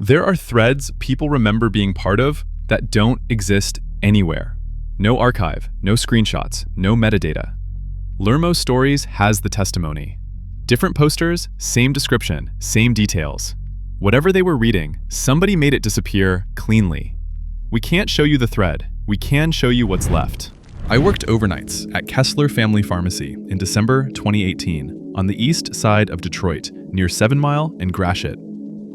There are threads people remember being part of that don't exist anywhere. No archive, no screenshots, no metadata. LurmoStories has the testimony. Different posters, same description, same details. Whatever they were reading, somebody made it disappear cleanly. We can't show you the thread. We can show you what's left. I worked overnights at Kessler Family Pharmacy in December 2018 on the east side of Detroit, near 7 Mile and Gratiot.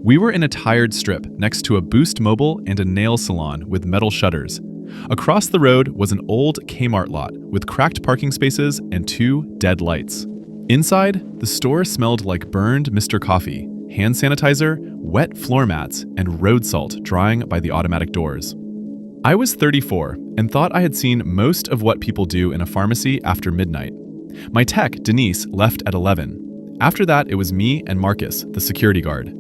We were in a tired strip next to a Boost Mobile and a nail salon with metal shutters. Across the road was an old Kmart lot with cracked parking spaces and 2 dead lights. Inside, the store smelled like burned Mr. Coffee, hand sanitizer, wet floor mats, and road salt drying by the automatic doors. I was 34 and thought I had seen most of what people do in a pharmacy after midnight. My tech, Denise, left at 11. After that, it was me and Marcus, the security guard.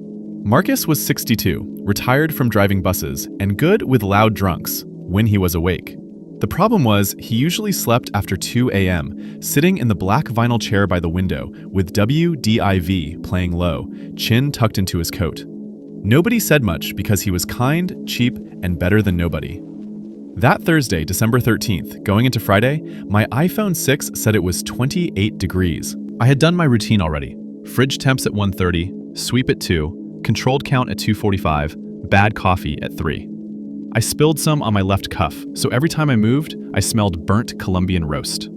Marcus was 62, retired from driving buses, and good with loud drunks, when he was awake. The problem was, he usually slept after 2 a.m., sitting in the black vinyl chair by the window, with WDIV playing low, chin tucked into his coat. Nobody said much because he was kind, cheap, and better than nobody. That Thursday, December 13th, going into Friday, my iPhone 6 said it was 28 degrees. I had done my routine already. Fridge temps at 1:30, sweep at 2, controlled count at 2:45, bad coffee at 3. I spilled some on my left cuff, so every time I moved, I smelled burnt Colombian roast.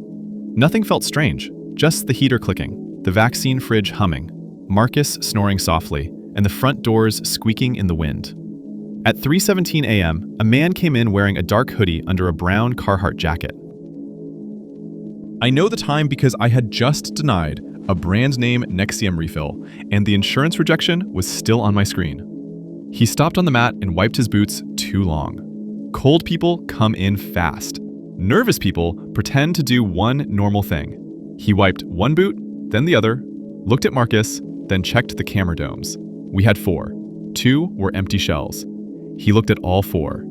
Nothing felt strange, just the heater clicking, the vaccine fridge humming, Marcus snoring softly, and the front doors squeaking in the wind. At 3:17 a.m., a man came in wearing a dark hoodie under a brown Carhartt jacket. I know the time because I had just denied a brand name Nexium refill, and the insurance rejection was still on my screen. He stopped on the mat and wiped his boots too long. Cold people come in fast. Nervous people pretend to do one normal thing. He wiped one boot, then the other, looked at Marcus, then checked the camera domes. We had 4. 2 were empty shells. He looked at all 4.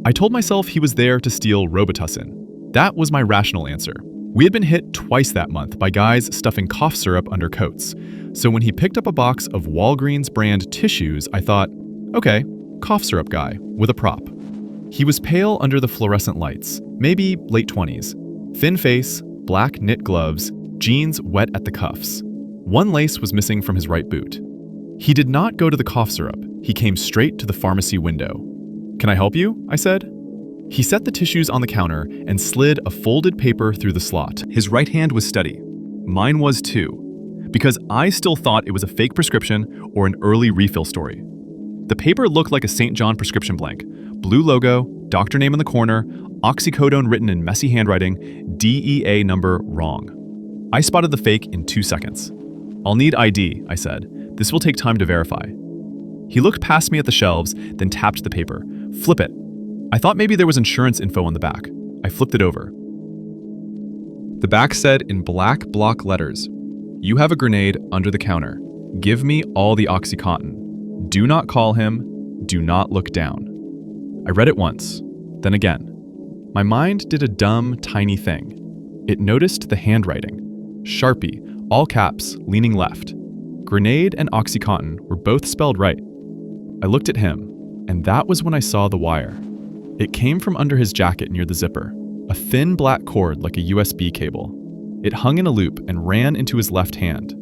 I told myself he was there to steal Robitussin. That was my rational answer. We had been hit twice that month by guys stuffing cough syrup under coats. So when he picked up a box of Walgreens brand tissues, I thought, okay, cough syrup guy with a prop. He was pale under the fluorescent lights, maybe late 20s. Thin face, black knit gloves, jeans wet at the cuffs. One lace was missing from his right boot. He did not go to the cough syrup. He came straight to the pharmacy window. "Can I help you?" I said. He set the tissues on the counter and slid a folded paper through the slot. His right hand was steady. Mine was too, because I still thought it was a fake prescription or an early refill story. The paper looked like a St. John prescription blank. Blue logo, doctor name in the corner, oxycodone written in messy handwriting, DEA number wrong. I spotted the fake in 2 seconds. "I'll need ID," I said. "This will take time to verify." He looked past me at the shelves, then tapped the paper. "Flip it." I thought maybe there was insurance info on the back. I flipped it over. The back said in black block letters, "You have a grenade under the counter. Give me all the OxyContin. Do not call him. Do not look down." I read it once, then again. My mind did a dumb, tiny thing. It noticed the handwriting. Sharpie, all caps, leaning left. Grenade and OxyContin were both spelled right. I looked at him, and that was when I saw the wire. It came from under his jacket near the zipper, a thin black cord like a USB cable. It hung in a loop and ran into his left hand.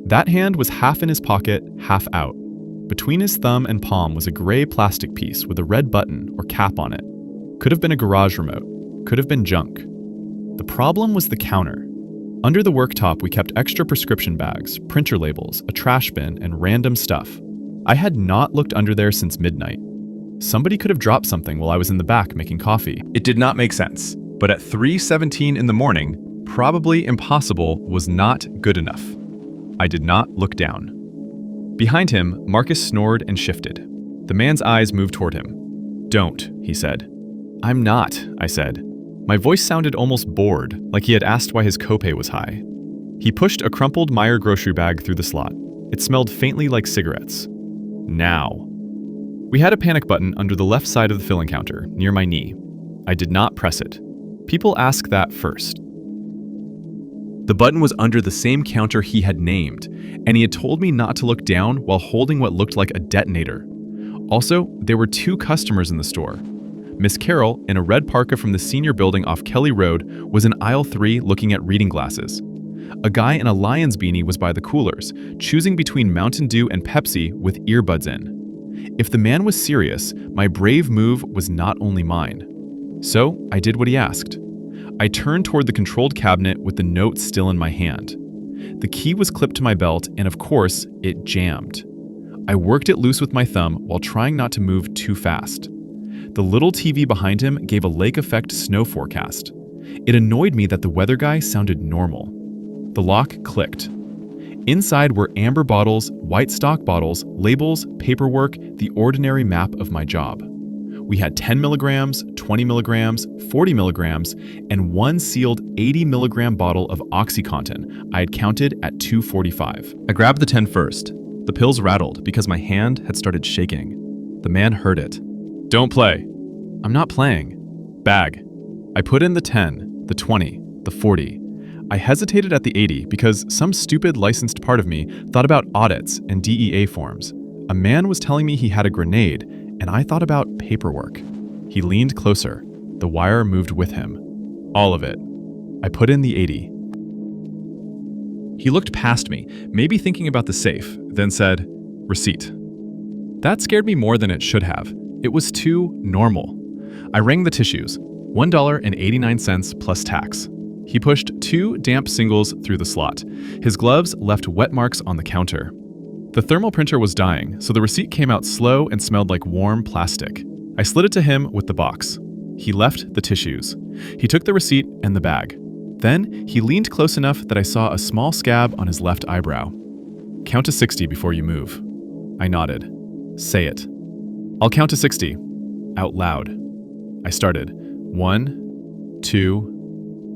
That hand was half in his pocket, half out. Between his thumb and palm was a gray plastic piece with a red button or cap on it. Could have been a garage remote, could have been junk. The problem was the counter. Under the worktop, we kept extra prescription bags, printer labels, a trash bin, and random stuff. I had not looked under there since midnight. Somebody could have dropped something while I was in the back making coffee. It did not make sense, but at 3:17 in the morning, probably impossible was not good enough. I did not look down. Behind him, Marcus snored and shifted. The man's eyes moved toward him. "Don't," he said. "I'm not," I said. My voice sounded almost bored, like he had asked why his copay was high. He pushed a crumpled Meijer grocery bag through the slot. It smelled faintly like cigarettes. "Now." We had a panic button under the left side of the filling counter, near my knee. I did not press it. People ask that first. The button was under the same counter he had named, and he had told me not to look down while holding what looked like a detonator. Also, there were 2 customers in the store. Miss Carol, in a red parka from the senior building off Kelly Road, was in aisle 3 looking at reading glasses. A guy in a Lions beanie was by the coolers, choosing between Mountain Dew and Pepsi with earbuds in. If the man was serious, my brave move was not only mine. So, I did what he asked. I turned toward the controlled cabinet with the note still in my hand. The key was clipped to my belt, and of course, it jammed. I worked it loose with my thumb while trying not to move too fast. The little TV behind him gave a lake effect snow forecast. It annoyed me that the weather guy sounded normal. The lock clicked. Inside were amber bottles, white stock bottles, labels, paperwork, the ordinary map of my job. We had 10 milligrams, 20 milligrams, 40 milligrams, and one sealed 80 milligram bottle of OxyContin I had counted at 245. I grabbed the 10 first. The pills rattled because my hand had started shaking. The man heard it. "Don't play." "I'm not playing." "Bag." I put in the 10, the 20, the 40. I hesitated at the 80 because some stupid licensed part of me thought about audits and DEA forms. A man was telling me he had a grenade, and I thought about paperwork. He leaned closer. The wire moved with him. All of it. I put in the 80. He looked past me, maybe thinking about the safe, then said, "Receipt." That scared me more than it should have. It was too normal. I rang the tissues, $1.89 plus tax. He pushed 2 damp singles through the slot. His gloves left wet marks on the counter. The thermal printer was dying, so the receipt came out slow and smelled like warm plastic. I slid it to him with the box. He left the tissues. He took the receipt and the bag. Then, he leaned close enough that I saw a small scab on his left eyebrow. "Count to 60 before you move." I nodded. "Say it." "I'll count to 60." Out loud. I started. 1, 2,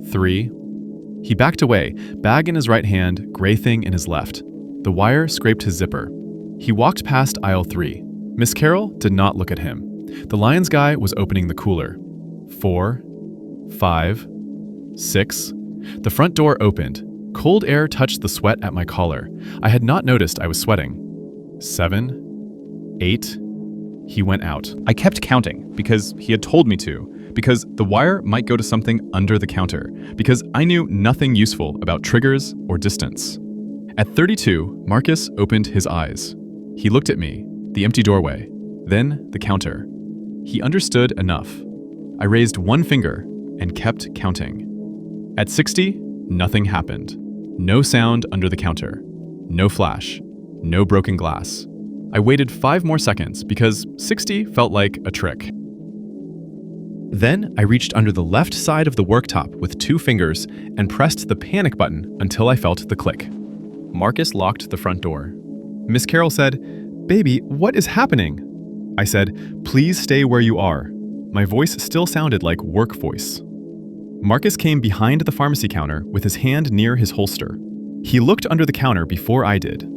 3. He backed away, bag in his right hand, gray thing in his left. The wire scraped his zipper. He walked past aisle 3. Miss Carol did not look at him. The Lions guy was opening the cooler. 4, 5, 6. The front door opened. Cold air touched the sweat at my collar. I had not noticed I was sweating. 7, 8. He went out. I kept counting because he had told me to, because the wire might go to something under the counter, because I knew nothing useful about triggers or distance. At 32, Marcus opened his eyes. He looked at me, the empty doorway, then the counter. He understood enough. I raised one finger and kept counting. At 60, nothing happened. No sound under the counter. No flash. No broken glass. I waited 5 more seconds because 60 felt like a trick. Then I reached under the left side of the worktop with 2 fingers and pressed the panic button until I felt the click. Marcus locked the front door. Miss Carol said, "Baby, what is happening?" I said, "Please stay where you are." My voice still sounded like work voice. Marcus came behind the pharmacy counter with his hand near his holster. He looked under the counter before I did.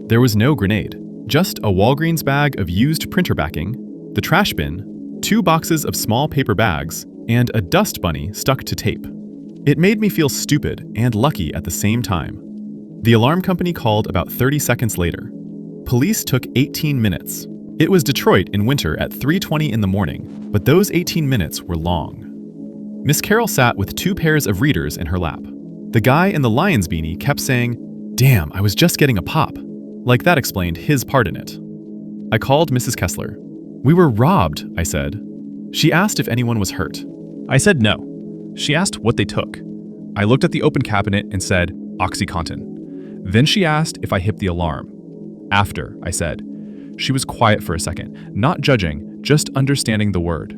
There was no grenade, just a Walgreens bag of used printer backing, the trash bin, 2 boxes of small paper bags, and a dust bunny stuck to tape. It made me feel stupid and lucky at the same time. The alarm company called about 30 seconds later. Police took 18 minutes. It was Detroit in winter at 3:20 in the morning, but those 18 minutes were long. Miss Carol sat with 2 pairs of readers in her lap. The guy in the Lions beanie kept saying, "Damn, I was just getting a pop." Like that explained his part in it. I called Mrs. Kessler. "We were robbed," I said. She asked if anyone was hurt. I said no. She asked what they took. I looked at the open cabinet and said, "OxyContin." Then she asked if I hit the alarm. "After," I said. She was quiet for a second, not judging, just understanding the word.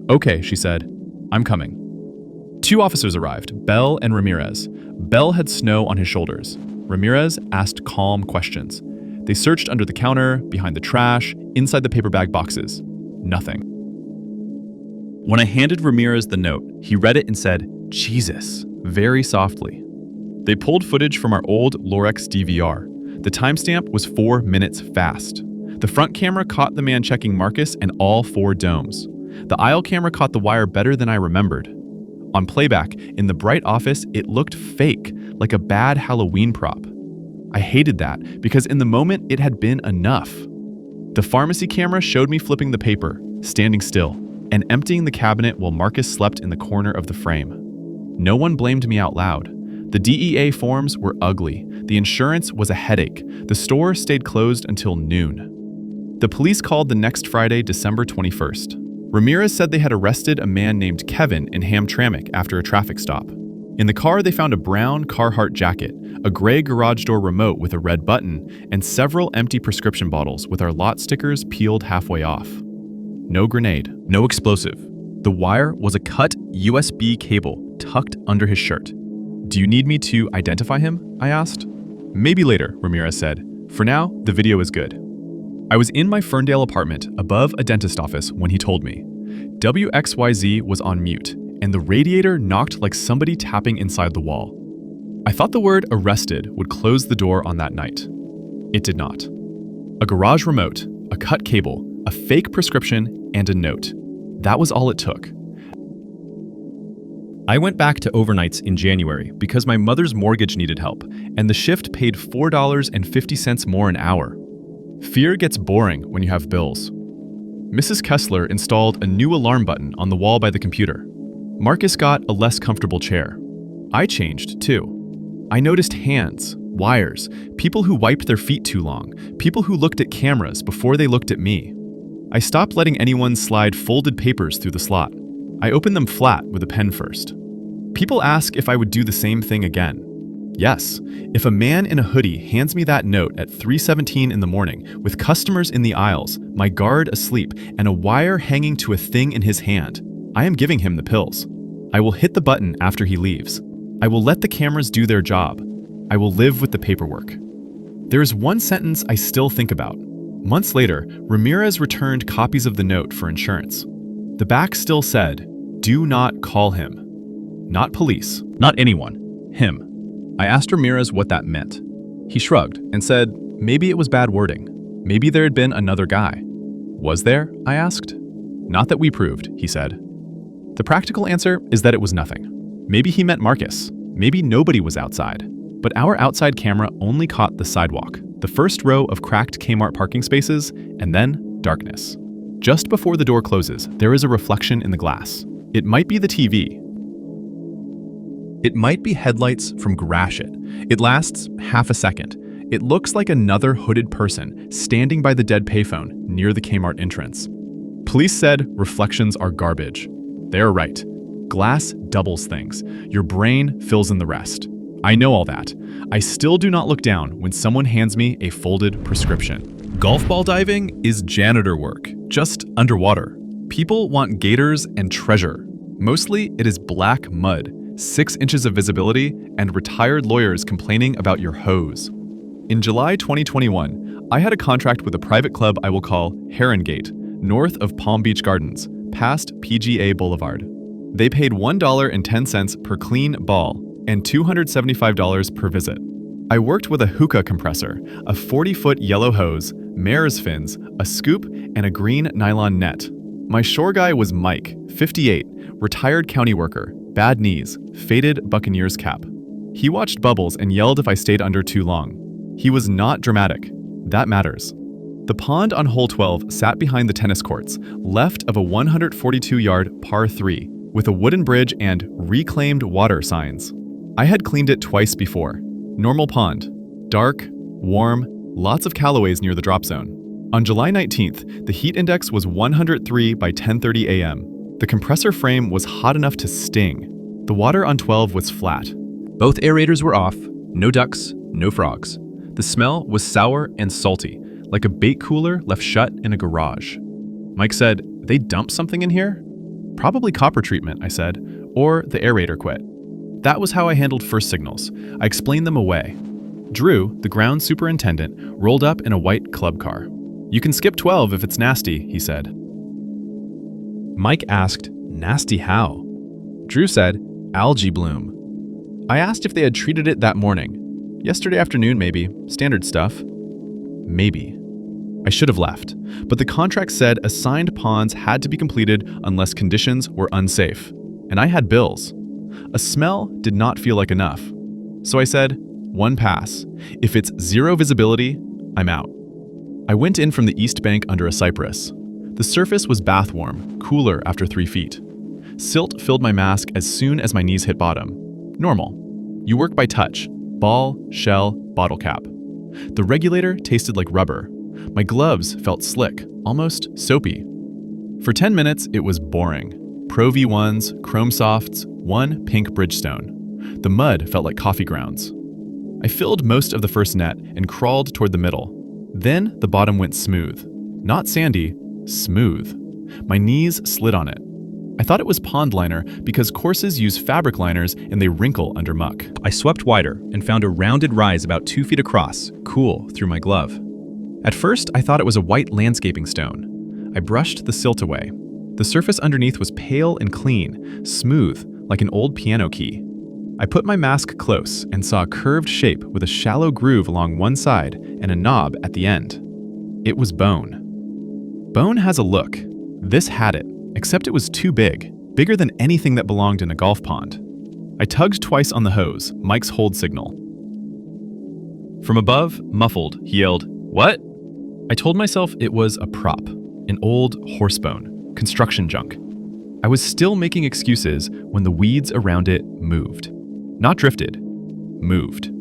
"Okay," she said. "I'm coming." 2 officers arrived, Bell and Ramirez. Bell had snow on his shoulders. Ramirez asked calm questions. They searched under the counter, behind the trash, inside the paper bag boxes. Nothing. When I handed Ramirez the note, he read it and said, "Jesus," very softly. They pulled footage from our old Lorex DVR. The timestamp was 4 minutes fast. The front camera caught the man checking Marcus and all 4 domes. The aisle camera caught the wire better than I remembered. On playback, in the bright office, it looked fake, like a bad Halloween prop. I hated that because in the moment it had been enough. The pharmacy camera showed me flipping the paper, standing still, and emptying the cabinet while Marcus slept in the corner of the frame. No one blamed me out loud. The DEA forms were ugly. The insurance was a headache. The store stayed closed until noon. The police called the next Friday, December 21st. Ramirez said they had arrested a man named Kevin in Hamtramck after a traffic stop. In the car, they found a brown Carhartt jacket, a gray garage door remote with a red button, and several empty prescription bottles with our lot stickers peeled halfway off. No grenade, no explosive. The wire was a cut USB cable tucked under his shirt. "Do you need me to identify him?" I asked. "Maybe later," Ramirez said. "For now, the video is good." I was in my Ferndale apartment above a dentist office when he told me. WXYZ was on mute, and the radiator knocked like somebody tapping inside the wall. I thought the word arrested would close the door on that night. It did not. A garage remote, a cut cable, a fake prescription, and a note. That was all it took. I went back to overnights in January because my mother's mortgage needed help, and the shift paid $4.50 more an hour. Fear gets boring when you have bills. Mrs. Kessler installed a new alarm button on the wall by the computer. Marcus got a less comfortable chair. I changed, too. I noticed hands, wires, people who wiped their feet too long, people who looked at cameras before they looked at me. I stopped letting anyone slide folded papers through the slot. I opened them flat with a pen first. People ask if I would do the same thing again. Yes, if a man in a hoodie hands me that note at 3:17 in the morning with customers in the aisles, my guard asleep, and a wire hanging to a thing in his hand, I am giving him the pills. I will hit the button after he leaves. I will let the cameras do their job. I will live with the paperwork. There is one sentence I still think about. Months later, Ramirez returned copies of the note for insurance. The back still said, "Do not call him." Not police, not anyone, him. I asked Ramirez what that meant. He shrugged and said, maybe it was bad wording. Maybe there had been another guy. Was there? I asked. Not that we proved, he said. The practical answer is that it was nothing. Maybe he meant Marcus. Maybe nobody was outside. But our outside camera only caught the sidewalk, the first row of cracked Kmart parking spaces, and then darkness. Just before the door closes, there is a reflection in the glass. It might be the TV. It might be headlights from Grashit. It lasts half a second. It looks like another hooded person standing by the dead payphone near the Kmart entrance. Police said reflections are garbage. They're right. Glass doubles things. Your brain fills in the rest. I know all that. I still do not look down when someone hands me a folded prescription. Golf ball diving is janitor work, just underwater. People want gators and treasure. Mostly it is black mud, 6 inches of visibility, and retired lawyers complaining about your hose. In July 2021, I had a contract with a private club I will call Herongate, north of Palm Beach Gardens, past PGA Boulevard. They paid $1.10 per clean ball and $275 per visit. I worked with a hookah compressor, a 40-foot yellow hose, mare's fins, a scoop, and a green nylon net. My shore guy was Mike, 58, retired county worker, bad knees, faded Buccaneers cap. He watched bubbles and yelled if I stayed under too long. He was not dramatic. That matters. The pond on hole 12 sat behind the tennis courts, left of a 142-yard par 3, with a wooden bridge and reclaimed water signs. I had cleaned it twice before. Normal pond. Dark, warm, lots of Callaways near the drop zone. On July 19th, the heat index was 103 by 10:30 a.m. The compressor frame was hot enough to sting. The water on 12 was flat. Both aerators were off, no ducks, no frogs. The smell was sour and salty, like a bait cooler left shut in a garage. Mike said, "They dumped something in here?" "Probably copper treatment," I said, "or the aerator quit." That was how I handled first signals. I explained them away. Drew, the ground superintendent, rolled up in a white club car. "You can skip 12 if it's nasty," he said. Mike asked, "Nasty how?" Drew said, "Algae bloom." I asked if they had treated it that morning. "Yesterday afternoon, maybe. Standard stuff." Maybe. I should have left, but the contract said assigned ponds had to be completed unless conditions were unsafe, and I had bills. A smell did not feel like enough. So I said, one pass. If it's zero visibility, I'm out. I went in from the east bank under a cypress. The surface was bath warm, cooler after 3 feet. Silt filled my mask as soon as my knees hit bottom. Normal. You work by touch. Ball, shell, bottle cap. The regulator tasted like rubber. My gloves felt slick, almost soapy. For 10 minutes, it was boring. Pro V1s, Chrome Softs, one pink Bridgestone. The mud felt like coffee grounds. I filled most of the first net and crawled toward the middle. Then the bottom went smooth. Not sandy, smooth. My knees slid on it. I thought it was pond liner because courses use fabric liners and they wrinkle under muck. I swept wider and found a rounded rise about 2 feet across, cool through my glove. At first, I thought it was a white landscaping stone. I brushed the silt away. The surface underneath was pale and clean, smooth, like an old piano key. I put my mask close and saw a curved shape with a shallow groove along one side and a knob at the end. It was bone. Bone has a look. This had it, except it was too big, bigger than anything that belonged in a golf pond. I tugged twice on the hose, Mike's hold signal. From above, muffled, he yelled, "What?" I told myself it was a prop, an old horse bone, construction junk. I was still making excuses when the weeds around it moved. Not drifted, moved.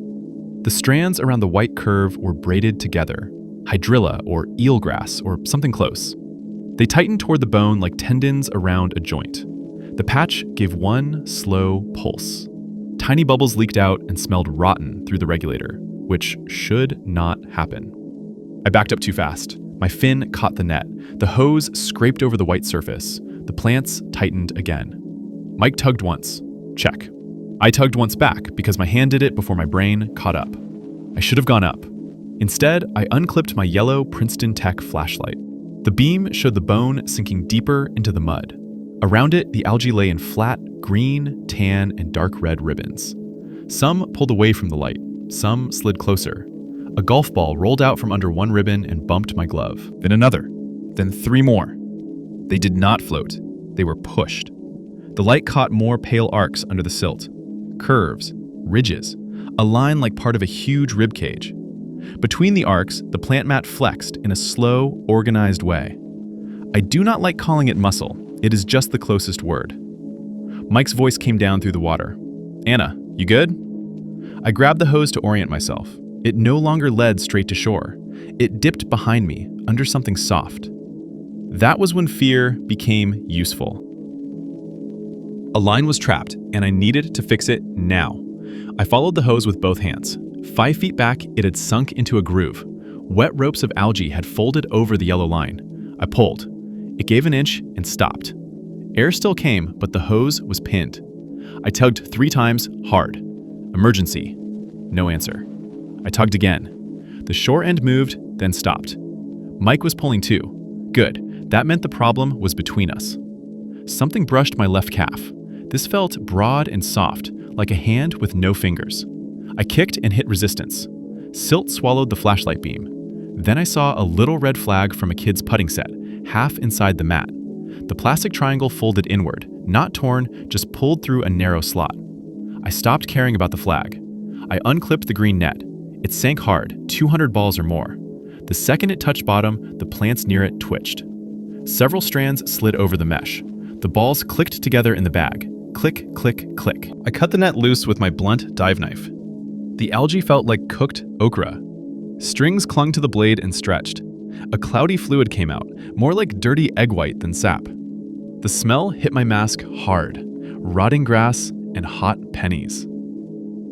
The strands around the white curve were braided together, hydrilla or eelgrass or something close. They tightened toward the bone like tendons around a joint. The patch gave one slow pulse. Tiny bubbles leaked out and smelled rotten through the regulator, which should not happen. I backed up too fast. My fin caught the net. The hose scraped over the white surface. The plants tightened again. Mike tugged once. Check. I tugged once back because my hand did it before my brain caught up. I should have gone up. Instead, I unclipped my yellow Princeton Tech flashlight. The beam showed the bone sinking deeper into the mud. Around it, the algae lay in flat, green, tan, and dark red ribbons. Some pulled away from the light. Some slid closer. A golf ball rolled out from under one ribbon and bumped my glove. Then another. Then 3 more. They did not float. They were pushed. The light caught more pale arcs under the silt. Curves. Ridges. A line like part of a huge rib cage. Between the arcs, the plant mat flexed in a slow, organized way. I do not like calling it muscle. It is just the closest word. Mike's voice came down through the water. "Anna, you good?" I grabbed the hose to orient myself. It no longer led straight to shore. It dipped behind me, under something soft. That was when fear became useful. A line was trapped, and I needed to fix it now. I followed the hose with both hands. 5 feet back, it had sunk into a groove. Wet ropes of algae had folded over the yellow line. I pulled. It gave an inch and stopped. Air still came, but the hose was pinned. I tugged 3 times, hard. Emergency. No answer. I tugged again. The shore end moved, then stopped. Mike was pulling too. Good. That meant the problem was between us. Something brushed my left calf. This felt broad and soft, like a hand with no fingers. I kicked and hit resistance. Silt swallowed the flashlight beam. Then I saw a little red flag from a kid's putting set, half inside the mat. The plastic triangle folded inward, not torn, just pulled through a narrow slot. I stopped caring about the flag. I unclipped the green net. It sank hard, 200 balls or more. The second it touched bottom, the plants near it twitched. Several strands slid over the mesh. The balls clicked together in the bag. Click, click, click. I cut the net loose with my blunt dive knife. The algae felt like cooked okra. Strings clung to the blade and stretched. A cloudy fluid came out, more like dirty egg white than sap. The smell hit my mask hard, rotting grass and hot pennies.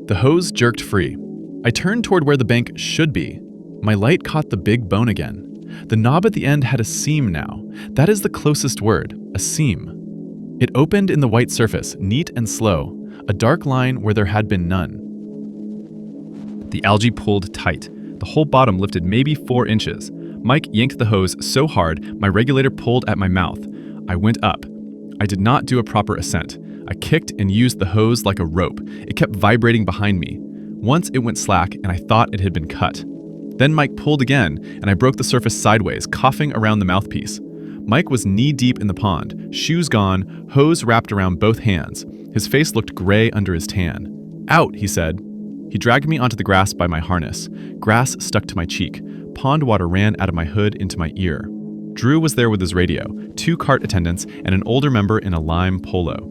The hose jerked free. I turned toward where the bank should be. My light caught the big bone again. The knob at the end had a seam now. That is the closest word, a seam. It opened in the white surface, neat and slow, a dark line where there had been none. The algae pulled tight. The whole bottom lifted maybe 4 inches. Mike yanked the hose so hard, my regulator pulled at my mouth. I went up. I did not do a proper ascent. I kicked and used the hose like a rope. It kept vibrating behind me. Once it went slack and I thought it had been cut. Then Mike pulled again and I broke the surface sideways, coughing around the mouthpiece. Mike was knee-deep in the pond, shoes gone, hose wrapped around both hands. His face looked gray under his tan. "Out," he said. He dragged me onto the grass by my harness. Grass stuck to my cheek. pond water ran out of my hood into my ear. Drew was there with his radio, 2 cart attendants, and an older member in a lime polo.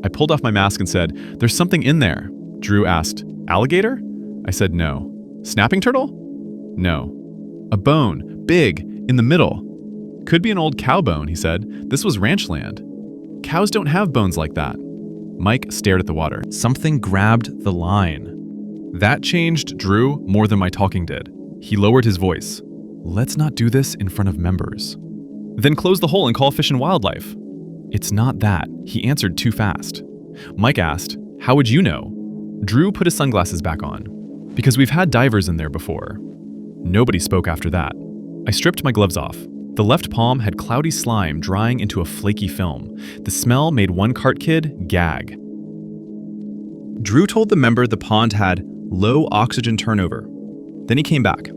I pulled off my mask and said, "There's something in there." Drew asked, "Alligator?" I said no. "Snapping turtle?" No. "A bone, big, in the middle." "Could be an old cow bone," he said. "This was ranch land. Cows don't have bones like that." Mike stared at the water. Something grabbed the line. That changed Drew more than my talking did. He lowered his voice. "Let's not do this in front of members." "Then close the hole and call Fish and Wildlife." "It's not that." He answered too fast. Mike asked, "How would you know?" Drew put his sunglasses back on. "Because we've had divers in there before." Nobody spoke after that. I stripped my gloves off. The left palm had cloudy slime drying into a flaky film. The smell made one cart kid gag. Drew told the member the pond had low oxygen turnover. Then he came back.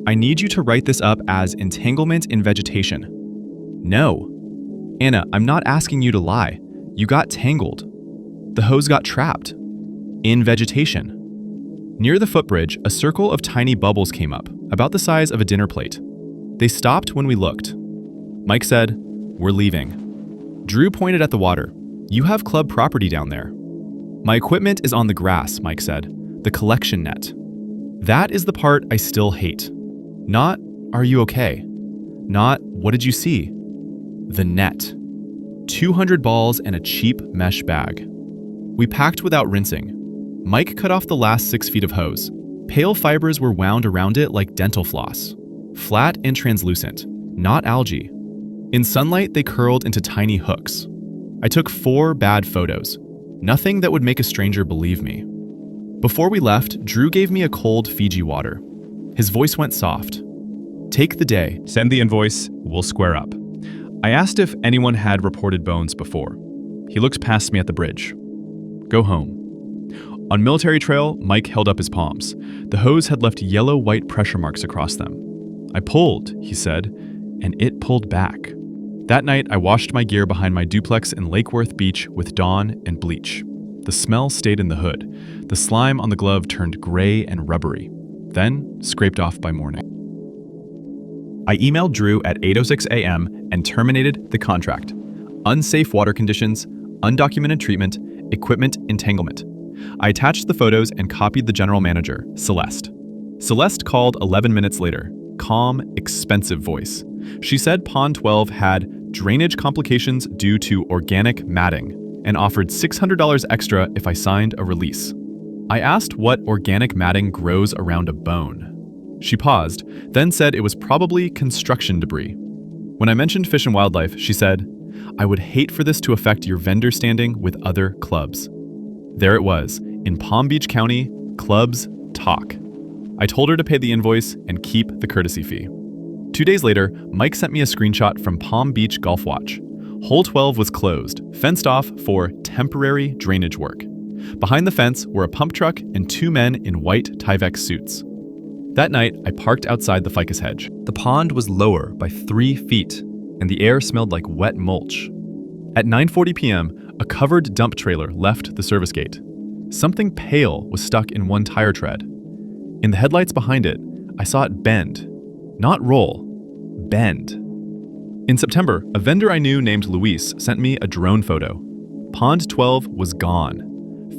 "I need you to write this up as entanglement in vegetation." "No. Anna, I'm not asking you to lie. You got tangled. The hose got trapped. In vegetation." Near the footbridge, a circle of tiny bubbles came up, about the size of a dinner plate. They stopped when we looked. Mike said, "We're leaving." Drew pointed at the water. "You have club property down there." "My equipment is on the grass," Mike said. "The collection net." That is the part I still hate. Not, "Are you okay?" Not, "What did you see?" The net. 200 balls and a cheap mesh bag. We packed without rinsing. Mike cut off the last 6 feet of hose. Pale fibers were wound around it like dental floss. Flat and translucent, not algae. In sunlight, they curled into tiny hooks. I took 4 bad photos. Nothing that would make a stranger believe me. Before we left, Drew gave me a cold Fiji water. His voice went soft. "Take the day. Send the invoice. We'll square up." I asked if anyone had reported bones before. He looked past me at the bridge. "Go home." On Military Trail, Mike held up his palms. The hose had left yellow-white pressure marks across them. "I pulled," he said, and it pulled back. That night, I washed my gear behind my duplex in Lake Worth Beach with Dawn and bleach. The smell stayed in the hood. The slime on the glove turned gray and rubbery, then scraped off by morning. I emailed Drew at 8:06 a.m. and terminated the contract. Unsafe water conditions, undocumented treatment, equipment entanglement. I attached the photos and copied the general manager, Celeste. Celeste called 11 minutes later. Calm, expensive voice. She said Pond 12 had drainage complications due to organic matting and offered $600 extra if I signed a release. I asked what organic matting grows around a bone. She paused, then said it was probably construction debris. When I mentioned Fish and Wildlife, she said, "I would hate for this to affect your vendor standing with other clubs." There it was, in Palm Beach County, clubs talk. I told her to pay the invoice and keep the courtesy fee. 2 days later, Mike sent me a screenshot from Palm Beach Golf Watch. Hole 12 was closed, fenced off for temporary drainage work. Behind the fence were a pump truck and 2 men in white Tyvek suits. That night, I parked outside the ficus hedge. The pond was lower by 3 feet, and the air smelled like wet mulch. At 9:40 p.m., a covered dump trailer left the service gate. Something pale was stuck in one tire tread. In the headlights behind it, I saw it bend. Not roll, bend. In September, a vendor I knew named Luis sent me a drone photo. Pond 12 was gone,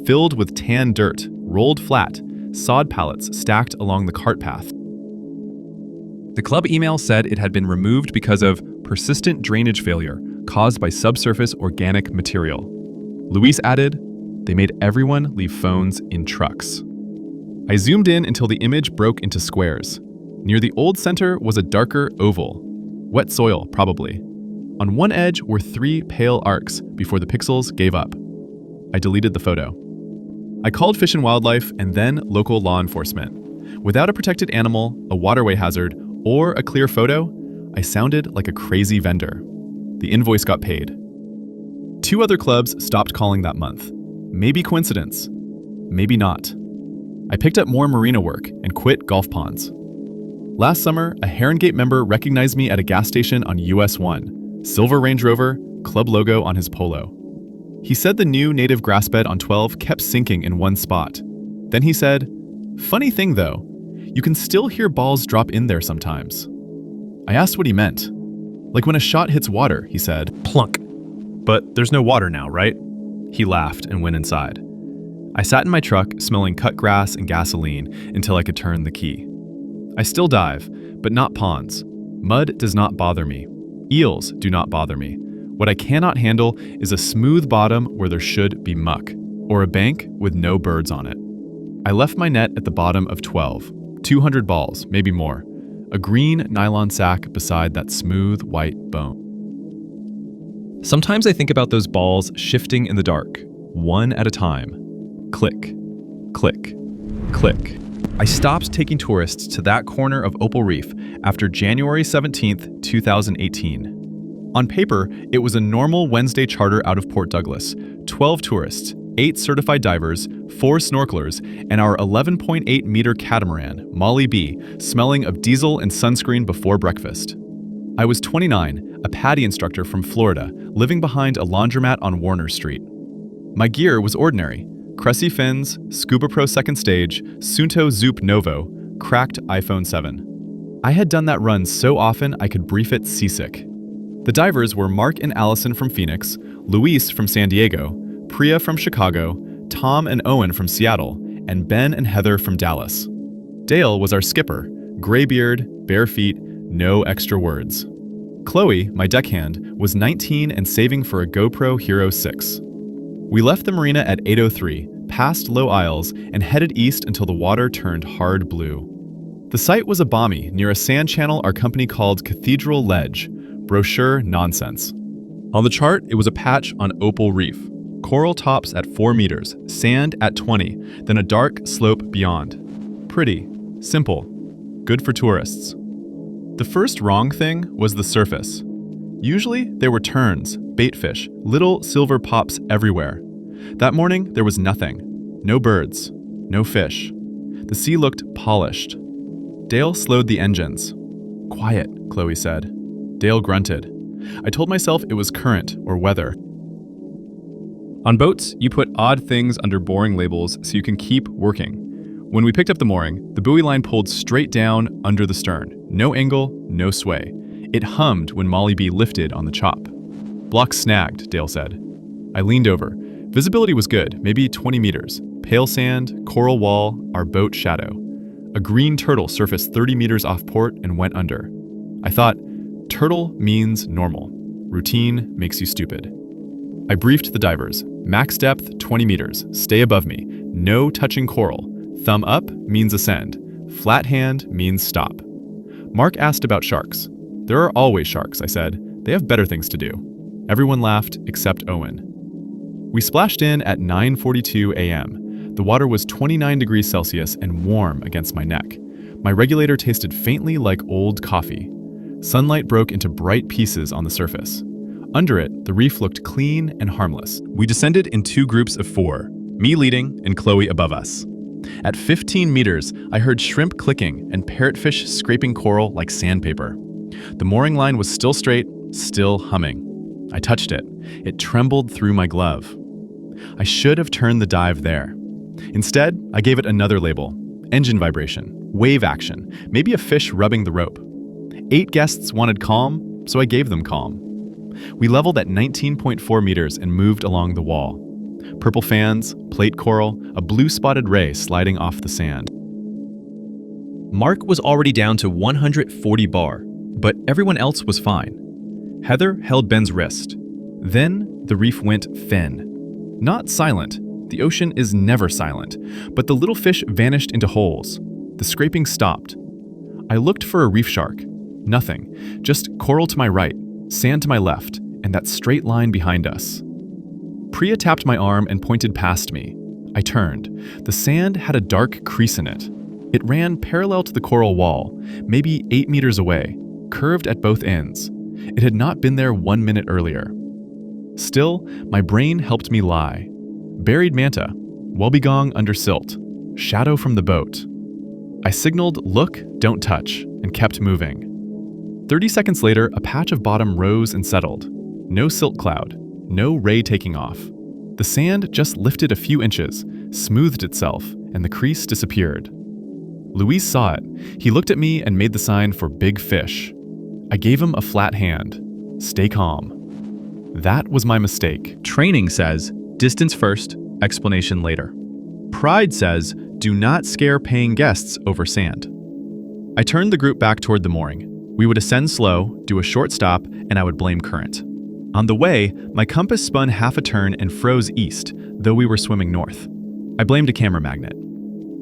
filled with tan dirt, rolled flat, sod pallets stacked along the cart path. The club email said it had been removed because of persistent drainage failure caused by subsurface organic material. Luis added, "They made everyone leave phones in trucks." I zoomed in until the image broke into squares. Near the old center was a darker oval. Wet soil, probably. On one edge were 3 pale arcs before the pixels gave up. I deleted the photo. I called Fish and Wildlife and then local law enforcement. Without a protected animal, a waterway hazard, or a clear photo, I sounded like a crazy vendor. The invoice got paid. 2 other clubs stopped calling that month. Maybe coincidence. Maybe not. I picked up more marina work and quit golf ponds. Last summer, a Heron Gate member recognized me at a gas station on US 1, silver Range Rover, club logo on his polo. He said the new native grass bed on 12 kept sinking in one spot. Then he said, "Funny thing though, You can still hear balls drop in there sometimes. I asked what he meant. Like when a shot hits water, he said. Plunk. But there's no water now, right? He laughed and went inside. I sat in my truck, smelling cut grass and gasoline, until I could turn the key. I still dive, but not ponds. Mud does not bother me. Eels do not bother me. What I cannot handle is a smooth bottom where there should be muck, or a bank with no birds on it. I left my net at the bottom of 12, 200 balls, maybe more, a green nylon sack beside that smooth white bone. Sometimes I think about those balls shifting in the dark, one at a time. Click, click, click. I stopped taking tourists to that corner of Opal Reef after January 17th, 2018. On paper, it was a normal Wednesday charter out of Port Douglas, 12 tourists, 8 certified divers, 4 snorkelers, and our 11.8-meter catamaran, Molly B, smelling of diesel and sunscreen before breakfast. I was 29, a PADI instructor from Florida, living behind a laundromat on Warner Street. My gear was ordinary. Cressy fins, Scuba Pro second stage, Suunto Zoop Novo, cracked iPhone 7. I had done that run so often I could brief it seasick. The divers were Mark and Allison from Phoenix, Luis from San Diego, Priya from Chicago, Tom and Owen from Seattle, and Ben and Heather from Dallas. Dale was our skipper, graybeard, bare feet, no extra words. Chloe, my deckhand, was 19 and saving for a GoPro Hero 6. We left the marina at 8:03, passed Low Isles, and headed east until the water turned hard blue. The site was a balmy near a sand channel our company called Cathedral Ledge. Brochure nonsense. On the chart, it was a patch on Opal Reef. Coral tops at 4 meters, sand at 20, then a dark slope beyond. Pretty, simple, good for tourists. The first wrong thing was the surface. Usually, there were terns, baitfish, little silver pops everywhere. That morning, there was nothing. No birds, no fish. The sea looked polished. Dale slowed the engines. Quiet, Chloe said. Dale grunted. I told myself it was current or weather. On boats, you put odd things under mooring labels so you can keep working. When we picked up the mooring, the buoy line pulled straight down under the stern. No angle, no sway. It hummed when Molly B lifted on the chop. Block snagged, Dale said. I leaned over. Visibility was good, maybe 20 meters. Pale sand, coral wall, our boat shadow. A green turtle surfaced 30 meters off port and went under. I thought, turtle means normal. Routine makes you stupid. I briefed the divers. Max depth, 20 meters. Stay above me. No touching coral. Thumb up means ascend. Flat hand means stop. Mark asked about sharks. There are always sharks, I said. They have better things to do. Everyone laughed except Owen. We splashed in at 9:42 a.m. The water was 29 degrees Celsius and warm against my neck. My regulator tasted faintly like old coffee. Sunlight broke into bright pieces on the surface. Under it, the reef looked clean and harmless. We descended in 2 groups of 4, me leading and Chloe above us. At 15 meters, I heard shrimp clicking and parrotfish scraping coral like sandpaper. The mooring line was still straight, still humming. I touched it. It trembled through my glove. I should have turned the dive there. Instead, I gave it another label. Engine vibration, wave action, maybe a fish rubbing the rope. 8 guests wanted calm, so I gave them calm. We leveled at 19.4 meters and moved along the wall. Purple fans, plate coral, a blue spotted ray sliding off the sand. Mark was already down to 140 bar, but everyone else was fine. Heather held Ben's wrist. Then the reef went fen. Not silent. The ocean is never silent, but the little fish vanished into holes. The scraping stopped. I looked for a reef shark. Nothing. Just coral to my right, sand to my left, and that straight line behind us. Priya tapped my arm and pointed past me. I turned. The sand had a dark crease in it. It ran parallel to the coral wall, maybe 8 meters away, curved at both ends. It had not been there 1 minute earlier. Still, my brain helped me lie. Buried manta, wobbegong under silt, shadow from the boat. I signaled, look, don't touch, and kept moving. 30 seconds later, a patch of bottom rose and settled. No silt cloud, no ray taking off. The sand just lifted a few inches, smoothed itself, and the crease disappeared. Luis saw it. He looked at me and made the sign for big fish. I gave him a flat hand. Stay calm. That was my mistake. Training says, distance first, explanation later. Pride says, do not scare paying guests over sand. I turned the group back toward the mooring. We would ascend slow, do a short stop, and I would blame current. On the way, my compass spun half a turn and froze east, though we were swimming north. I blamed a camera magnet.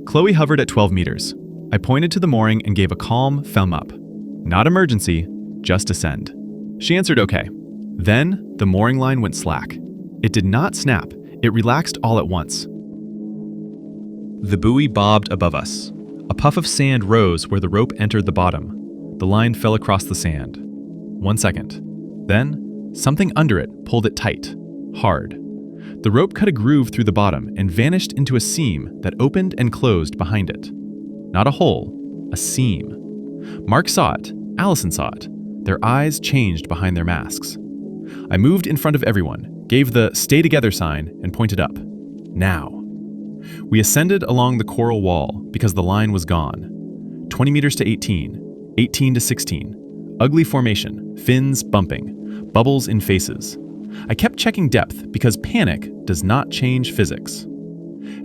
Chloe hovered at 12 meters. I pointed to the mooring and gave a calm thumb up. Not emergency, just ascend. She answered okay. Then, the mooring line went slack. It did not snap, it relaxed all at once. The buoy bobbed above us. A puff of sand rose where the rope entered the bottom. The line fell across the sand. 1 second. Then, something under it pulled it tight, hard. The rope cut a groove through the bottom and vanished into a seam that opened and closed behind it. Not a hole, a seam. Mark saw it, Allison saw it. Their eyes changed behind their masks. I moved in front of everyone, gave the stay together sign, and pointed up. Now. We ascended along the coral wall because the line was gone. 20 meters to 18, 18 to 16. Ugly formation, fins bumping, bubbles in faces. I kept checking depth because panic does not change physics.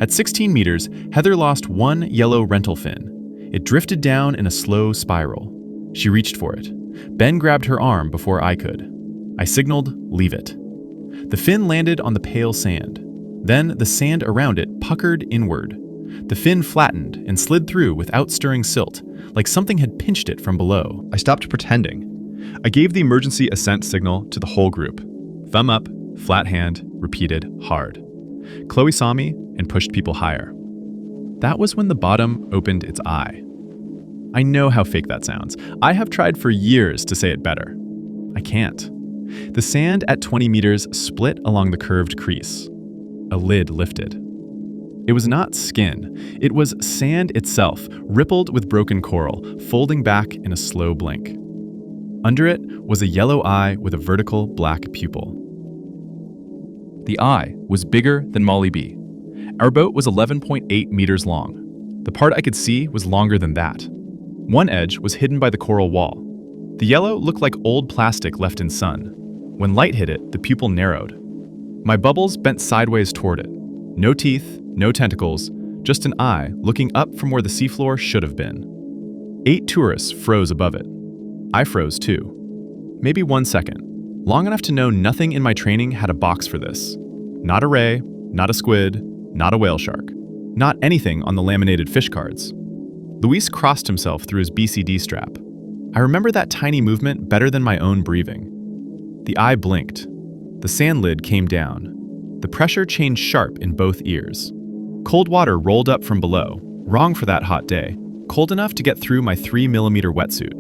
At 16 meters, Heather lost one yellow rental fin. It drifted down in a slow spiral. She reached for it. Ben grabbed her arm before I could. I signaled, leave it. The fin landed on the pale sand. Then the sand around it puckered inward. The fin flattened and slid through without stirring silt, like something had pinched it from below. I stopped pretending. I gave the emergency ascent signal to the whole group. Thumb up, flat hand, repeated hard. Chloe saw me and pushed people higher. That was when the bottom opened its eye. I know how fake that sounds. I have tried for years to say it better. I can't. The sand at 20 meters split along the curved crease. A lid lifted. It was not skin. It was sand itself, rippled with broken coral, folding back in a slow blink. Under it was a yellow eye with a vertical black pupil. The eye was bigger than Molly B. Our boat was 11.8 meters long. The part I could see was longer than that. One edge was hidden by the coral wall. The yellow looked like old plastic left in sun. When light hit it, the pupil narrowed. My bubbles bent sideways toward it. No teeth, no tentacles, just an eye looking up from where the seafloor should have been. 8 tourists froze above it. I froze too. Maybe 1 second. Long enough to know nothing in my training had a box for this. Not a ray, not a squid, not a whale shark. Not anything on the laminated fish cards. Luis crossed himself through his BCD strap. I remember that tiny movement better than my own breathing. The eye blinked. The sand lid came down. The pressure changed sharp in both ears. Cold water rolled up from below, wrong for that hot day, cold enough to get through my 3mm wetsuit.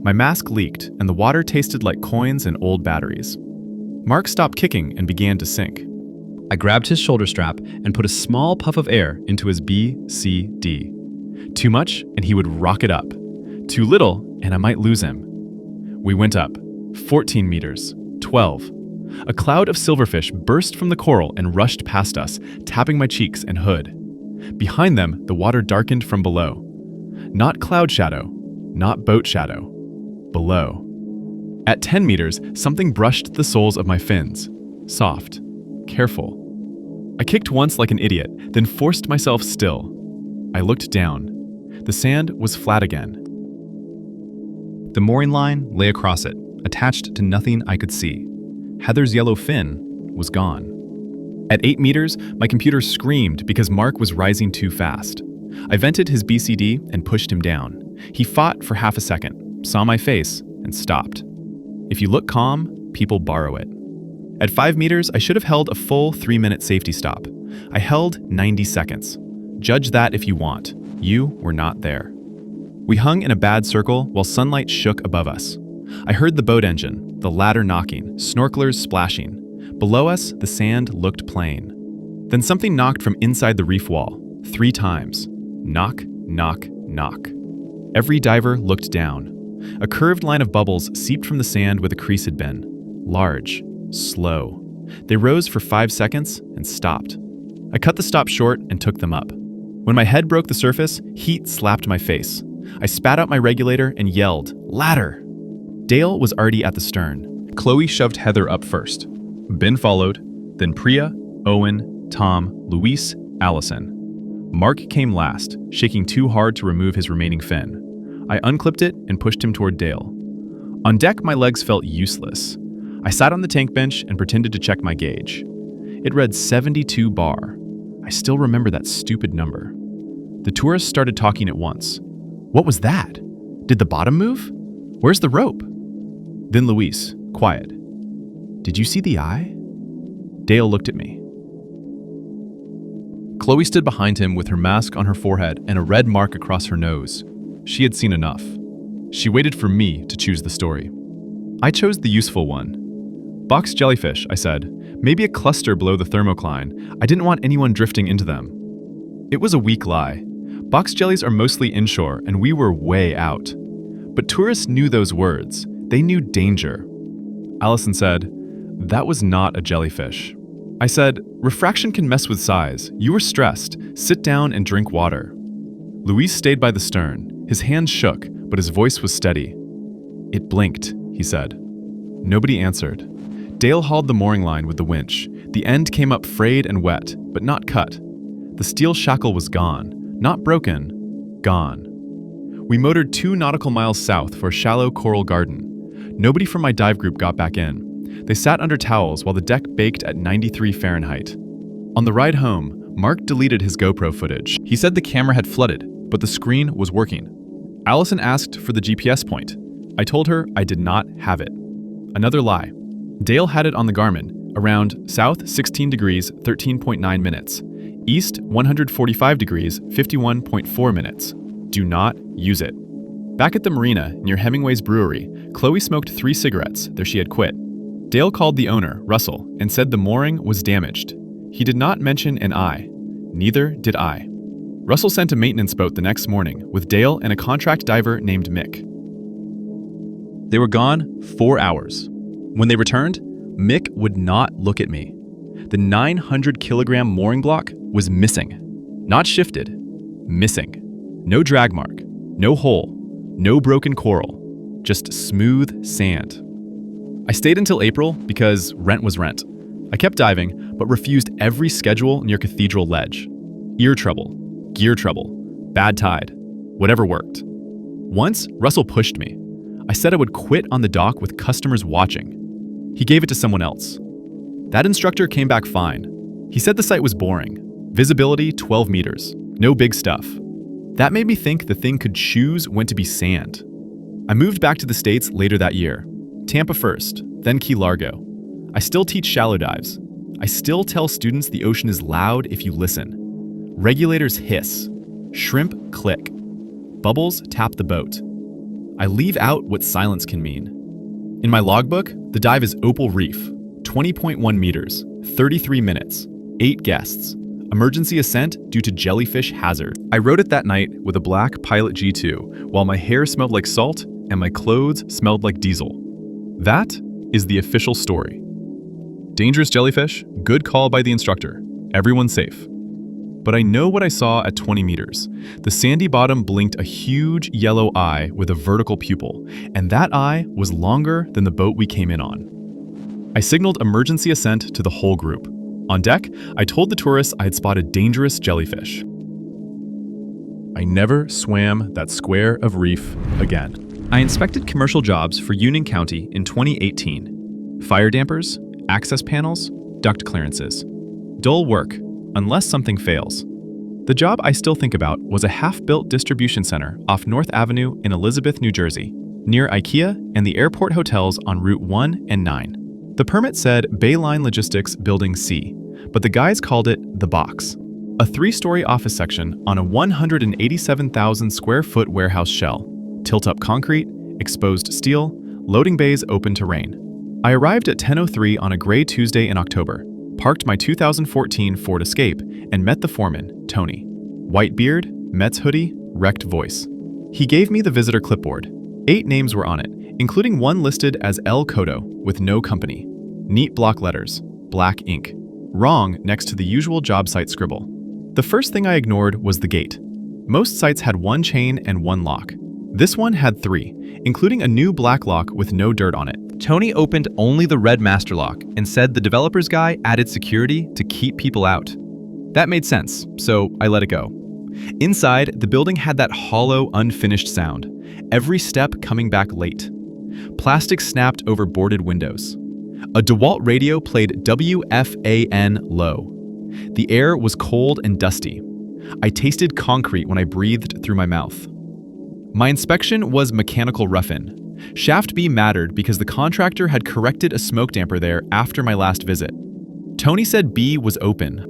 My mask leaked, and the water tasted like coins and old batteries. Mark stopped kicking and began to sink. I grabbed his shoulder strap and put a small puff of air into his BCD. Too much, and he would rock it up. Too little, and I might lose him. We went up. 14 meters. 12. A cloud of silverfish burst from the coral and rushed past us, tapping my cheeks and hood. Behind them, the water darkened from below. Not cloud shadow, not boat shadow. Below. At 10 meters, something brushed the soles of my fins. Soft. Careful. I kicked once like an idiot, then forced myself still. I looked down. The sand was flat again. The mooring line lay across it, attached to nothing I could see. Heather's yellow fin was gone. At 8 meters, my computer screamed because Mark was rising too fast. I vented his BCD and pushed him down. He fought for half a second, saw my face, and stopped. If you look calm, people borrow it. At 5 meters, I should have held a full 3-minute safety stop. I held 90 seconds. Judge that if you want. You were not there. We hung in a bad circle while sunlight shook above us. I heard the boat engine, the ladder knocking, snorkelers splashing. Below us, the sand looked plain. Then something knocked from inside the reef wall, 3 times. Knock, knock, knock. Every diver looked down. A curved line of bubbles seeped from the sand where the crease had been. Large, slow. They rose for 5 seconds and stopped. I cut the stop short and took them up. When my head broke the surface, heat slapped my face. I spat out my regulator and yelled, "Ladder!" Dale was already at the stern. Chloe shoved Heather up first. Ben followed, then Priya, Owen, Tom, Luis, Allison. Mark came last, shaking too hard to remove his remaining fin. I unclipped it and pushed him toward Dale. On deck, my legs felt useless. I sat on the tank bench and pretended to check my gauge. It read 72 bar. I still remember that stupid number. The tourists started talking at once. What was that? Did the bottom move? Where's the rope? Then Luis, quiet. Did you see the eye? Dale looked at me. Chloe stood behind him with her mask on her forehead and a red mark across her nose. She had seen enough. She waited for me to choose the story. I chose the useful one. Box jellyfish, I said. Maybe a cluster below the thermocline. I didn't want anyone drifting into them. It was a weak lie. Box jellies are mostly inshore, and we were way out. But tourists knew those words. They knew danger. Allison said, "That was not a jellyfish." I said, "Refraction can mess with size. You were stressed. Sit down and drink water." Luis stayed by the stern. His hands shook, but his voice was steady. "It blinked," he said. Nobody answered. Dale hauled the mooring line with the winch. The end came up frayed and wet, but not cut. The steel shackle was gone. Not broken. Gone. We motored 2 nautical miles south for a shallow coral garden. Nobody from my dive group got back in. They sat under towels while the deck baked at 93 Fahrenheit. On the ride home, Mark deleted his GoPro footage. He said the camera had flooded, but the screen was working. Allison asked for the GPS point. I told her I did not have it. Another lie. Dale had it on the Garmin, around south 16 degrees, 13.9 minutes. East 145 degrees, 51.4 minutes. Do not use it. Back at the marina, near Hemingway's brewery, Chloe smoked 3 cigarettes, though she had quit. Dale called the owner, Russell, and said the mooring was damaged. He did not mention an eye. Neither did I. Russell sent a maintenance boat the next morning with Dale and a contract diver named Mick. They were gone 4 hours. When they returned, Mick would not look at me. The 900-kilogram mooring block was missing. Not shifted. Missing. No drag mark. No hole. No broken coral. Just smooth sand. I stayed until April because rent was rent. I kept diving, but refused every schedule near Cathedral Ledge. Ear trouble. Gear trouble. Bad tide. Whatever worked. Once, Russell pushed me. I said I would quit on the dock with customers watching. He gave it to someone else. That instructor came back fine. He said the site was boring. Visibility 12 meters. No big stuff. That made me think the thing could choose when to be sand. I moved back to the States later that year. Tampa first, then Key Largo. I still teach shallow dives. I still tell students the ocean is loud if you listen. Regulators hiss. Shrimp click. Bubbles tap the boat. I leave out what silence can mean. In my logbook, the dive is Opal Reef, 20.1 meters, 33 minutes, 8 guests. Emergency ascent due to jellyfish hazard. I wrote it that night with a black Pilot G2 while my hair smelled like salt and my clothes smelled like diesel. That is the official story. Dangerous jellyfish, good call by the instructor. Everyone safe. But I know what I saw at 20 meters. The sandy bottom blinked a huge yellow eye with a vertical pupil, and that eye was longer than the boat we came in on. I signaled emergency ascent to the whole group. On deck, I told the tourists I had spotted dangerous jellyfish. I never swam that square of reef again. I inspected commercial jobs for Union County in 2018. Fire dampers, access panels, duct clearances. Dull work, unless something fails. The job I still think about was a half-built distribution center off North Avenue in Elizabeth, New Jersey, near IKEA and the airport hotels on Route 1 and 9. The permit said Bayline Logistics Building C, but the guys called it The Box, a 3-story office section on a 187,000 square foot warehouse shell, tilt-up concrete, exposed steel, loading bays open to rain. I arrived at 10:03 on a gray Tuesday in October, parked my 2014 Ford Escape, and met the foreman, Tony. White beard, Mets hoodie, wrecked voice. He gave me the visitor clipboard. 8 names were on it, including one listed as El Coto with no company. Neat block letters, black ink. Wrong next to the usual job site scribble. The first thing I ignored was the gate. Most sites had one chain and one lock. This one had 3, including a new black lock with no dirt on it. Tony opened only the red master lock and said the developer's guy added security to keep people out. That made sense, so I let it go. Inside, the building had that hollow, unfinished sound, every step coming back late. Plastic snapped over boarded windows. A DeWalt radio played WFAN low. The air was cold and dusty. I tasted concrete when I breathed through my mouth. My inspection was mechanical rough-in. Shaft B mattered because the contractor had corrected a smoke damper there after my last visit. Tony said B was open.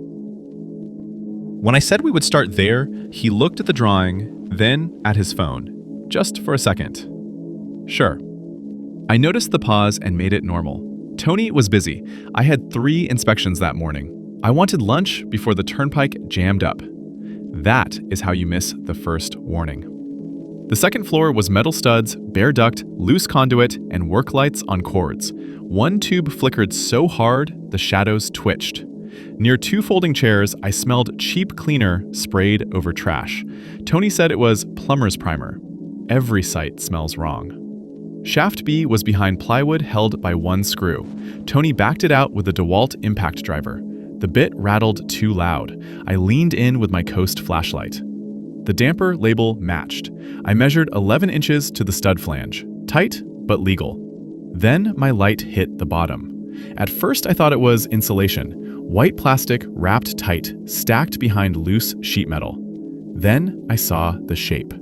When I said we would start there, he looked at the drawing, then at his phone, just for a second. Sure. I noticed the pause and made it normal. Tony was busy. I had 3 inspections that morning. I wanted lunch before the turnpike jammed up. That is how you miss the first warning. The second floor was metal studs, bare duct, loose conduit, and work lights on cords. One tube flickered so hard, the shadows twitched. Near 2 folding chairs, I smelled cheap cleaner sprayed over trash. Tony said it was plumber's primer. Every site smells wrong. Shaft B was behind plywood held by 1 screw. Tony backed it out with a DeWalt impact driver. The bit rattled too loud. I leaned in with my Coast flashlight. The damper label matched. I measured 11 inches to the stud flange. Tight, but legal. Then my light hit the bottom. At first I thought it was insulation. White plastic wrapped tight, stacked behind loose sheet metal. Then I saw the shape.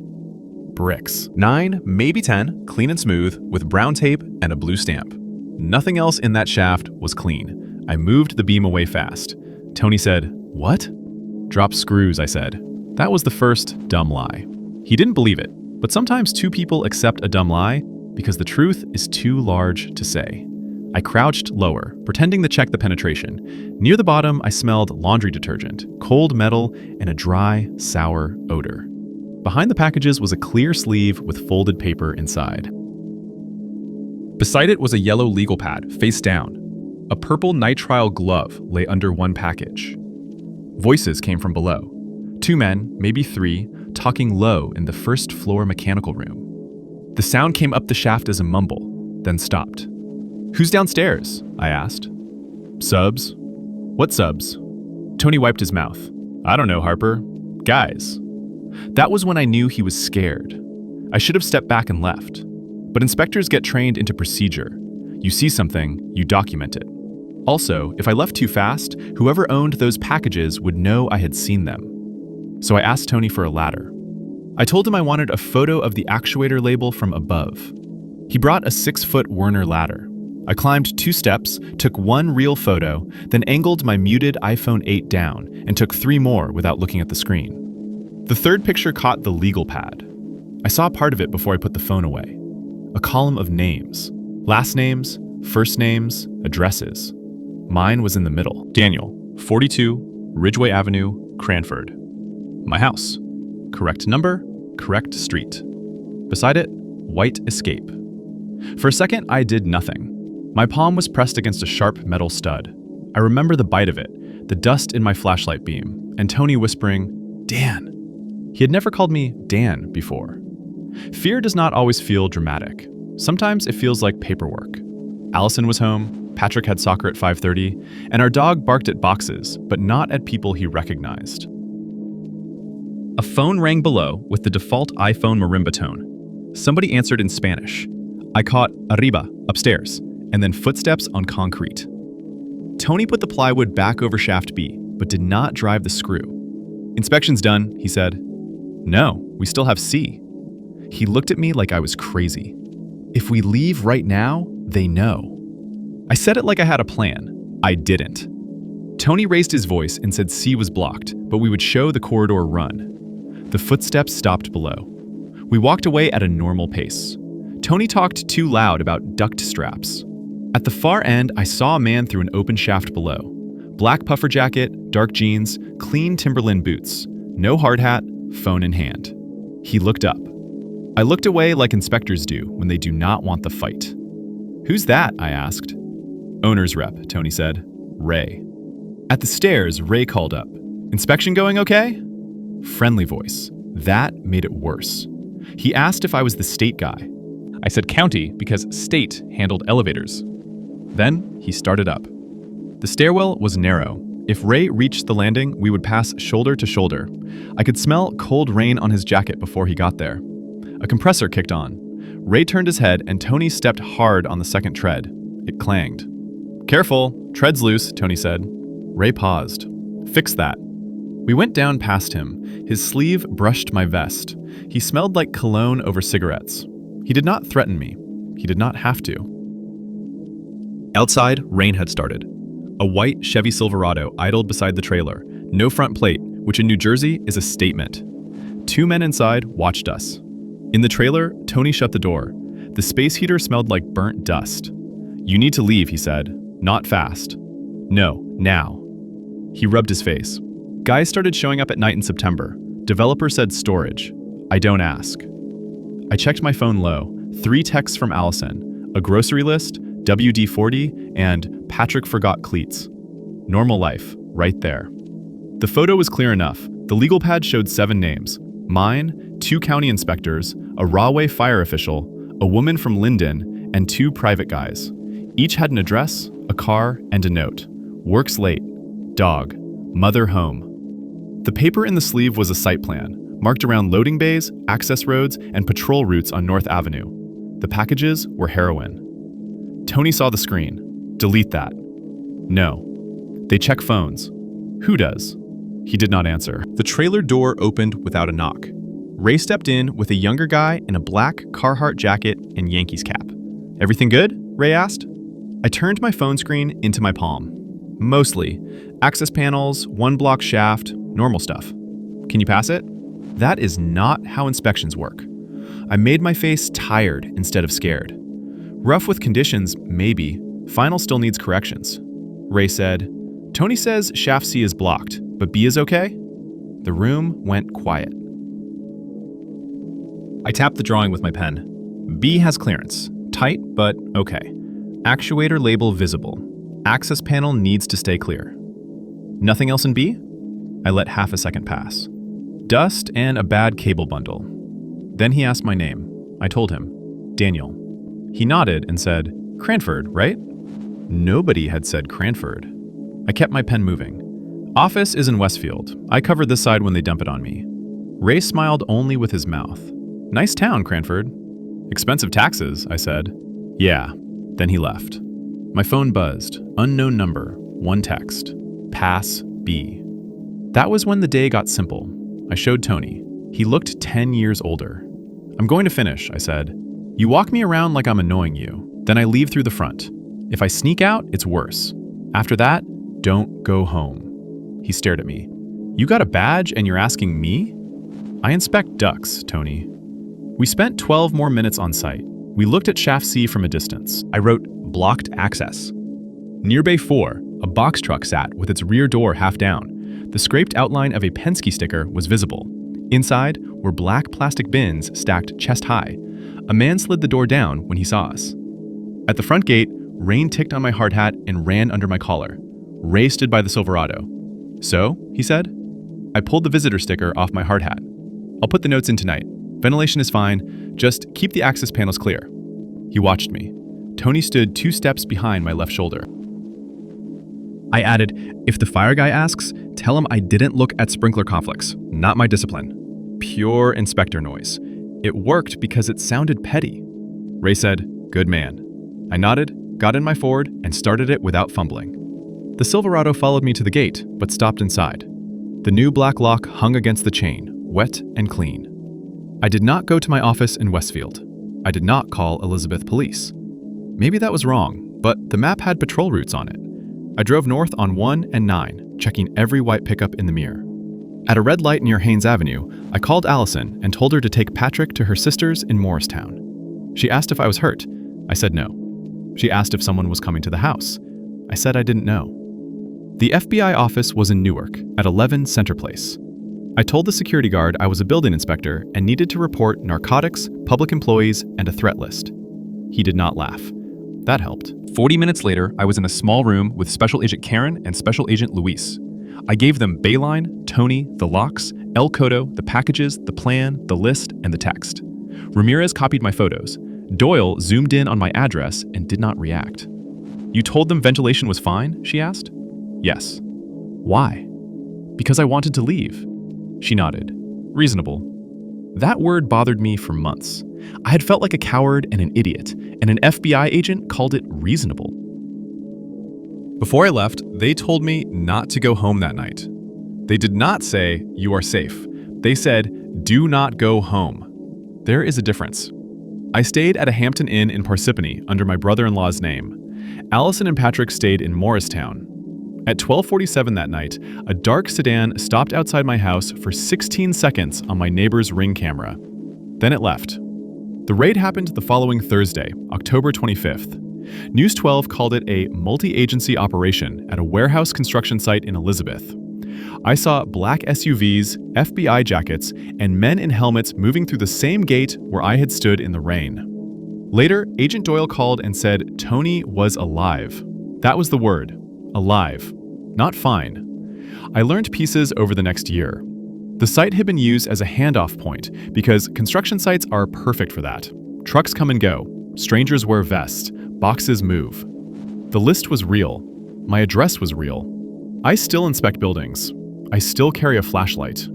Bricks. 9, maybe 10, clean and smooth, with brown tape and a blue stamp. Nothing else in that shaft was clean. I moved the beam away fast. Tony said, "What?" "Drop screws," I said. That was the first dumb lie. He didn't believe it, but sometimes 2 people accept a dumb lie because the truth is too large to say. I crouched lower, pretending to check the penetration. Near the bottom, I smelled laundry detergent, cold metal, and a dry, sour odor. Behind the packages was a clear sleeve with folded paper inside. Beside it was a yellow legal pad, face down. A purple nitrile glove lay under one package. Voices came from below. 2 men, maybe 3, talking low in the first floor mechanical room. The sound came up the shaft as a mumble, then stopped. "Who's downstairs?" I asked. "Subs." "What subs?" Tony wiped his mouth. "I don't know, Harper. Guys." That was when I knew he was scared. I should have stepped back and left. But inspectors get trained into procedure. You see something, you document it. Also, if I left too fast, whoever owned those packages would know I had seen them. So I asked Tony for a ladder. I told him I wanted a photo of the actuator label from above. He brought a 6-foot Werner ladder. I climbed 2 steps, took 1 real photo, then angled my muted iPhone 8 down and took 3 more without looking at the screen. The 3rd picture caught the legal pad. I saw part of it before I put the phone away. A column of names. Last names, first names, addresses. Mine was in the middle. Daniel, 42, Ridgeway Avenue, Cranford. My house. Correct number, correct street. Beside it, white escape. For a second, I did nothing. My palm was pressed against a sharp metal stud. I remember the bite of it, the dust in my flashlight beam, and Tony whispering, "Dan." He had never called me Dan before. Fear does not always feel dramatic. Sometimes it feels like paperwork. Allison was home, Patrick had soccer at 5:30, and our dog barked at boxes, but not at people he recognized. A phone rang below with the default iPhone marimba tone. Somebody answered in Spanish. I caught arriba, upstairs, and then footsteps on concrete. Tony put the plywood back over shaft B, but did not drive the screw. "Inspection's done," he said. "No, we still have C." He looked at me like I was crazy. "If we leave right now, they know." I said it like I had a plan. I didn't. Tony raised his voice and said C was blocked, but we would show the corridor run. The footsteps stopped below. We walked away at a normal pace. Tony talked too loud about duct straps. At the far end, I saw a man through an open shaft below. Black puffer jacket, dark jeans, clean Timberland boots. No hard hat, phone in hand. He looked up. I looked away like inspectors do when they do not want the fight. "Who's that?" I asked. "Owner's rep," Tony said. "Ray." At the stairs, Ray called up. Inspection going okay? Friendly voice. That made it worse. He asked if I was the state guy. I said county because state handled elevators. Then he started up. The stairwell was narrow. If Ray reached the landing, we would pass shoulder to shoulder. I could smell cold rain on his jacket before he got there. A compressor kicked on. Ray turned his head and Tony stepped hard on the second tread. It clanged. Careful, tread's loose, Tony said. Ray paused. Fix that. We went down past him. His sleeve brushed my vest. He smelled like cologne over cigarettes. He did not threaten me. He did not have to. Outside, rain had started. A white Chevy Silverado idled beside the trailer, no front plate, which in New Jersey is a statement. Two men inside watched us. In the trailer, Tony shut the door. The space heater smelled like burnt dust. You need to leave, he said. Not fast. No, now. He rubbed his face. Guys started showing up at night in September. Developer said storage. I don't ask. I checked my phone low. 3 texts from Allison. A grocery list, WD-40, and Patrick forgot cleats. Normal life, right there. The photo was clear enough. The legal pad showed 7 names. Mine, 2 county inspectors, a Rahway fire official, a woman from Linden, and 2 private guys. Each had an address, a car, and a note. Works late. Dog. Mother home. The paper in the sleeve was a site plan, marked around loading bays, access roads, and patrol routes on North Avenue. The packages were heroin. Tony saw the screen. Delete that. No. They check phones. Who does? He did not answer. The trailer door opened without a knock. Ray stepped in with a younger guy in a black Carhartt jacket and Yankees cap. Everything good? Ray asked. I turned my phone screen into my palm. Mostly. Access panels, 1-block shaft, normal stuff. Can you pass it? That is not how inspections work. I made my face tired instead of scared. Rough with conditions, maybe. Final still needs corrections. Ray said, Tony says shaft C is blocked, but B is okay? The room went quiet. I tapped the drawing with my pen. B has clearance. Tight, but okay. Actuator label visible. Access panel needs to stay clear. Nothing else in B? I let half a second pass. Dust and a bad cable bundle. Then he asked my name. I told him, Daniel. He nodded and said, Cranford, right? Nobody had said Cranford. I kept my pen moving. Office is in Westfield. I cover this side when they dump it on me. Ray smiled only with his mouth. Nice town, Cranford. Expensive taxes, I said. Yeah. Then he left. My phone buzzed. Unknown number. 1 text. Pass B. That was when the day got simple. I showed Tony. He looked 10 years older. I'm going to finish, I said. You walk me around like I'm annoying you. Then I leave through the front. If I sneak out, it's worse. After that, don't go home. He stared at me. You got a badge and you're asking me? I inspect ducks, Tony. We spent 12 more minutes on site. We looked at shaft C from a distance. I wrote, blocked access. Near Bay 4, a box truck sat with its rear door half down. The scraped outline of a Penske sticker was visible. Inside were black plastic bins stacked chest high. A man slid the door down when he saw us. At the front gate, rain ticked on my hard hat and ran under my collar. Ray stood by the Silverado. So, he said. I pulled the visitor sticker off my hard hat. I'll put the notes in tonight. Ventilation is fine. Just keep the access panels clear. He watched me. Tony stood 2 steps behind my left shoulder. I added, if the fire guy asks, tell him I didn't look at sprinkler conflicts, not my discipline. Pure inspector noise. It worked because it sounded petty. Ray said, good man. I nodded, got in my Ford, and started it without fumbling. The Silverado followed me to the gate, but stopped inside. The new black lock hung against the chain, wet and clean. I did not go to my office in Westfield. I did not call Elizabeth Police. Maybe that was wrong, but the map had patrol routes on it. I drove north on 1 and 9, checking every white pickup in the mirror. At a red light near Haynes Avenue, I called Allison and told her to take Patrick to her sister's in Morristown. She asked if I was hurt. I said no. She asked if someone was coming to the house. I said I didn't know. The FBI office was in Newark, at 11 Center Place. I told the security guard I was a building inspector and needed to report narcotics, public employees, and a threat list. He did not laugh. That helped. 40 minutes later, I was in a small room with Special Agent Karen and Special Agent Luis. I gave them Bayline, Tony, the locks, El Codo, the packages, the plan, the list, and the text. Ramirez copied my photos. Doyle zoomed in on my address and did not react. You told them ventilation was fine? She asked. Yes. Why? Because I wanted to leave. She nodded. Reasonable. That word bothered me for months. I had felt like a coward and an idiot, and an FBI agent called it reasonable. Before I left, they told me not to go home that night. They did not say, "You are safe." They said, "Do not go home." There is a difference. I stayed at a Hampton Inn in Parsippany under my brother-in-law's name. Allison and Patrick stayed in Morristown. At 12:47 that night, a dark sedan stopped outside my house for 16 seconds on my neighbor's Ring camera. Then it left. The raid happened the following Thursday, October 25th. News 12 called it a multi-agency operation at a warehouse construction site in Elizabeth. I saw black SUVs, FBI jackets, and men in helmets moving through the same gate where I had stood in the rain. Later, Agent Doyle called and said Tony was alive. That was the word. Alive. Not fine. I learned pieces over the next year. The site had been used as a handoff point because construction sites are perfect for that. Trucks come and go. Strangers wear vests. Boxes move. The list was real. My address was real. I still inspect buildings. I still carry a flashlight.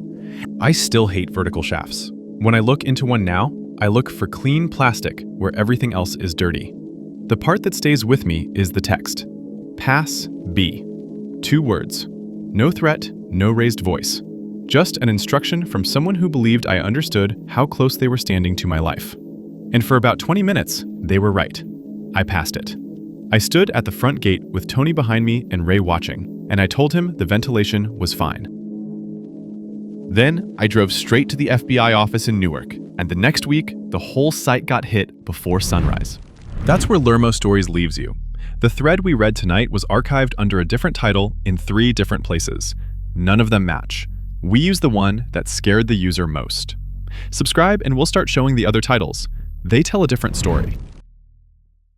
I still hate vertical shafts. When I look into one now, I look for clean plastic where everything else is dirty. The part that stays with me is the text. Pass B. 2 words. No threat, no raised voice. Just an instruction from someone who believed I understood how close they were standing to my life. And for about 20 minutes, they were right. I passed it. I stood at the front gate with Tony behind me and Ray watching, and I told him the ventilation was fine. Then I drove straight to the FBI office in Newark, and the next week, the whole site got hit before sunrise. That's where LurmoStories leaves you. The thread we read tonight was archived under a different title in 3 different places. None of them match. We use the one that scared the user most. Subscribe and we'll start showing the other titles. They tell a different story.